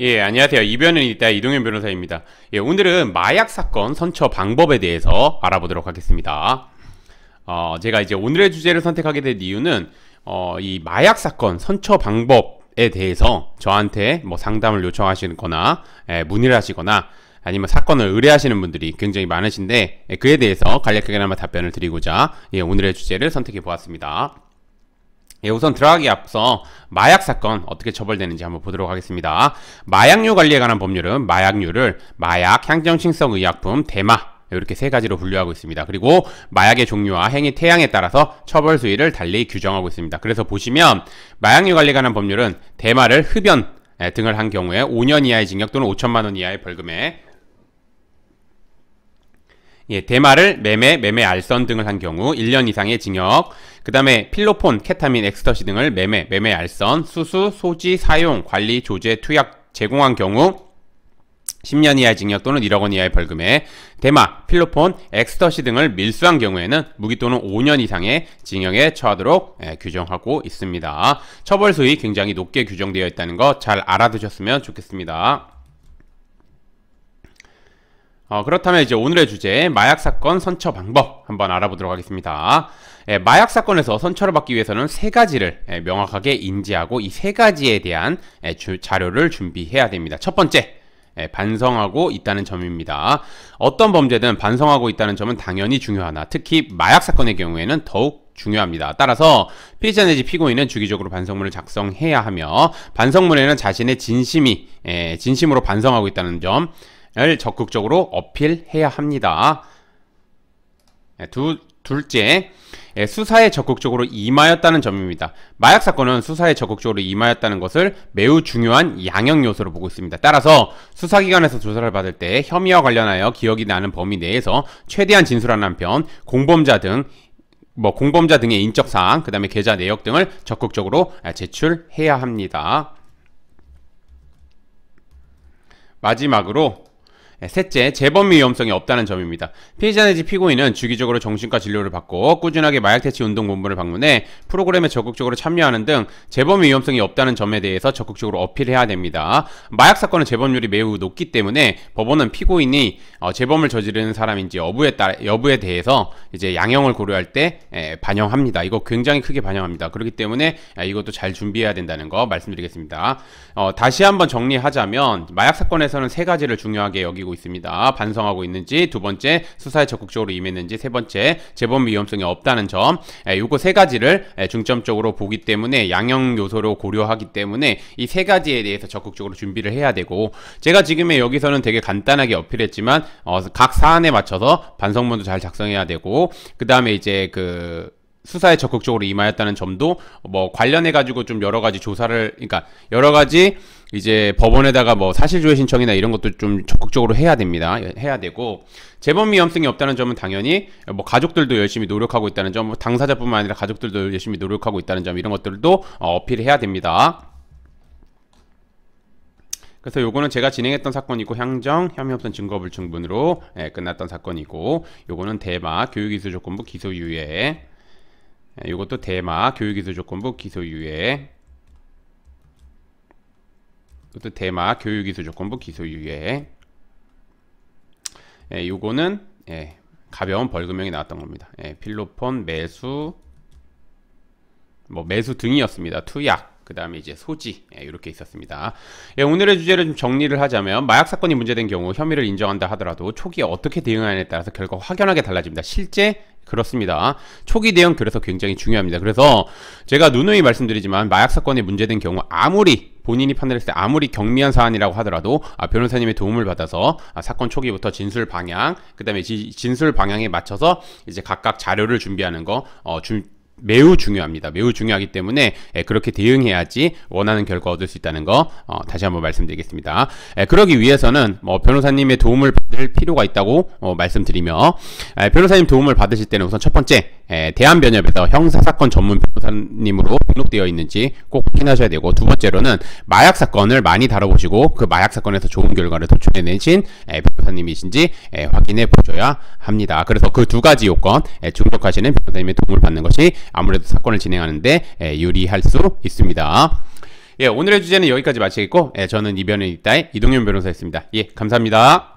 예, 안녕하세요. 이변은 있다 이동현 변호사입니다. 예, 오늘은 마약 사건 선처 방법에 대해서 알아보도록 하겠습니다. 제가 이제 오늘의 주제를 선택하게 된 이유는 이 마약 사건 선처 방법에 대해서 저한테 뭐 상담을 요청하시거나 문의를 하시거나 아니면 사건을 의뢰하시는 분들이 굉장히 많으신데 그에 대해서 간략하게나마 답변을 드리고자 오늘의 주제를 선택해 보았습니다. 우선 들어가기 앞서 마약 사건 어떻게 처벌되는지 한번 보도록 하겠습니다. 마약류 관리에 관한 법률은 마약류를 마약, 향정신성 의약품, 대마 이렇게 세 가지로 분류하고 있습니다. 그리고 마약의 종류와 행위 태양에 따라서 처벌 수위를 달리 규정하고 있습니다. 그래서 보시면 마약류 관리에 관한 법률은 대마를 흡연 등을 한 경우에 5년 이하의 징역 또는 5천만 원 이하의 벌금에, 대마를 매매 알선 등을 한 경우 1년 이상의 징역, 그 다음에 필로폰, 케타민, 엑스터시 등을 매매 알선, 수수, 소지, 사용, 관리, 조제, 투약, 제공한 경우 10년 이하의 징역 또는 1억 원 이하의 벌금에, 대마, 필로폰, 엑스터시 등을 밀수한 경우에는 무기 또는 5년 이상의 징역에 처하도록 규정하고 있습니다. 처벌 수위 굉장히 높게 규정되어 있다는 거 잘 알아두셨으면 좋겠습니다. 그렇다면 이제 오늘의 주제 마약 사건 선처 방법 한번 알아보도록 하겠습니다. 마약 사건에서 선처를 받기 위해서는 세 가지를 명확하게 인지하고 이 세 가지에 대한 자료를 준비해야 됩니다. 첫 번째, 반성하고 있다는 점입니다. 어떤 범죄든 반성하고 있다는 점은 당연히 중요하나 특히 마약 사건의 경우에는 더욱 중요합니다. 따라서 피의자 내지 피고인은 주기적으로 반성문을 작성해야 하며 반성문에는 자신의 진심으로 반성하고 있다는 점 을 적극적으로 어필해야 합니다. 둘째, 수사에 적극적으로 임하였다는 점입니다. 마약 사건은 수사에 적극적으로 임하였다는 것을 매우 중요한 양형 요소로 보고 있습니다. 따라서 수사기관에서 조사를 받을 때 혐의와 관련하여 기억이 나는 범위 내에서 최대한 진술하는 한편 공범자 등의 인적사항, 그 다음에 계좌 내역 등을 적극적으로 제출해야 합니다. 마지막으로 셋째, 재범 위험성이 없다는 점입니다. 피해자 내지 피고인은 주기적으로 정신과 진료를 받고 꾸준하게 마약퇴치운동본부를 방문해 프로그램에 적극적으로 참여하는 등 재범 위험성이 없다는 점에 대해서 적극적으로 어필해야 됩니다. 마약 사건은 재범률이 매우 높기 때문에 법원은 피고인이 재범을 저지르는 사람인지 여부에 대해서 이제 양형을 고려할 때 반영합니다. 이거 굉장히 크게 반영합니다. 그렇기 때문에 이것도 잘 준비해야 된다는 거 말씀드리겠습니다. 다시 한번 정리하자면 마약 사건에서는 세 가지를 중요하게 여기고 있습니다. 반성하고 있는지, 두 번째 수사에 적극적으로 임했는지, 세 번째 재범 위험성이 없다는 점, 요거 세 가지를 중점적으로 보기 때문에 양형 요소로 고려하기 때문에 이 세 가지에 대해서 적극적으로 준비를 해야 되고, 제가 지금의 여기서는 되게 간단하게 어필했지만 각 사안에 맞춰서 반성문도 잘 작성해야 되고, 그 다음에 이제 수사에 적극적으로 임하였다는 점도 관련해 가지고 좀 여러 가지 조사를, 그러니까 여러 가지 이제 법원에다가 사실조회 신청이나 이런 것도 좀 적극적으로 해야 됩니다. 해야 되고, 재범 위험성이 없다는 점은 당연히 가족들도 열심히 노력하고 있다는 점, 당사자뿐만 아니라 가족들도 열심히 노력하고 있다는 점, 이런 것들도 어필해야 됩니다. 그래서 요거는 제가 진행했던 사건이고 향정, 혐의 없던 증거 불충분으로 끝났던 사건이고, 요거는 대마 교육이수 조건부 기소유예, 요것도 대마 교육이수 조건부 기소유예, 이것도 대마 교육이수 조건부 기소유예, 요거는 가벼운 벌금형이 나왔던 겁니다. 필로폰, 매수, 매수 등이었습니다. 투약, 그 다음에 이제 소지, 이렇게 있었습니다. 오늘의 주제를 좀 정리를 하자면, 마약 사건이 문제된 경우 혐의를 인정한다 하더라도 초기에 어떻게 대응하느냐에 따라서 결과가 확연하게 달라집니다. 실제 그렇습니다. 초기 대응 그래서 굉장히 중요합니다. 그래서 제가 누누이 말씀드리지만 마약 사건이 문제된 경우 아무리 본인이 판단했을 때 아무리 경미한 사안이라고 하더라도 변호사님의 도움을 받아서 사건 초기부터 진술 방향, 그 다음에 진술 방향에 맞춰서 이제 각각 자료를 준비하는 거 매우 중요합니다. 매우 중요하기 때문에 그렇게 대응해야지 원하는 결과 얻을 수 있다는 거 다시 한번 말씀드리겠습니다. 그러기 위해서는 변호사님의 도움을 받을 필요가 있다고 말씀드리며, 변호사님 도움을 받으실 때는 우선 첫 번째, 대한변협에서 형사사건 전문 변호사님으로 등록되어 있는지 꼭 확인하셔야 되고, 두 번째로는 마약 사건을 많이 다뤄보시고 그 마약 사건에서 좋은 결과를 도출해내신 변호사님이신지 확인해 보셔야 합니다. 그래서 그 두 가지 요건 충족하시는 변호사님의 도움을 받는 것이 아무래도 사건을 진행하는데 유리할 수 있습니다. 예, 오늘의 주제는 여기까지 마치겠고, 예, 저는 이변은 이따의 이동윤 변호사였습니다. 예, 감사합니다.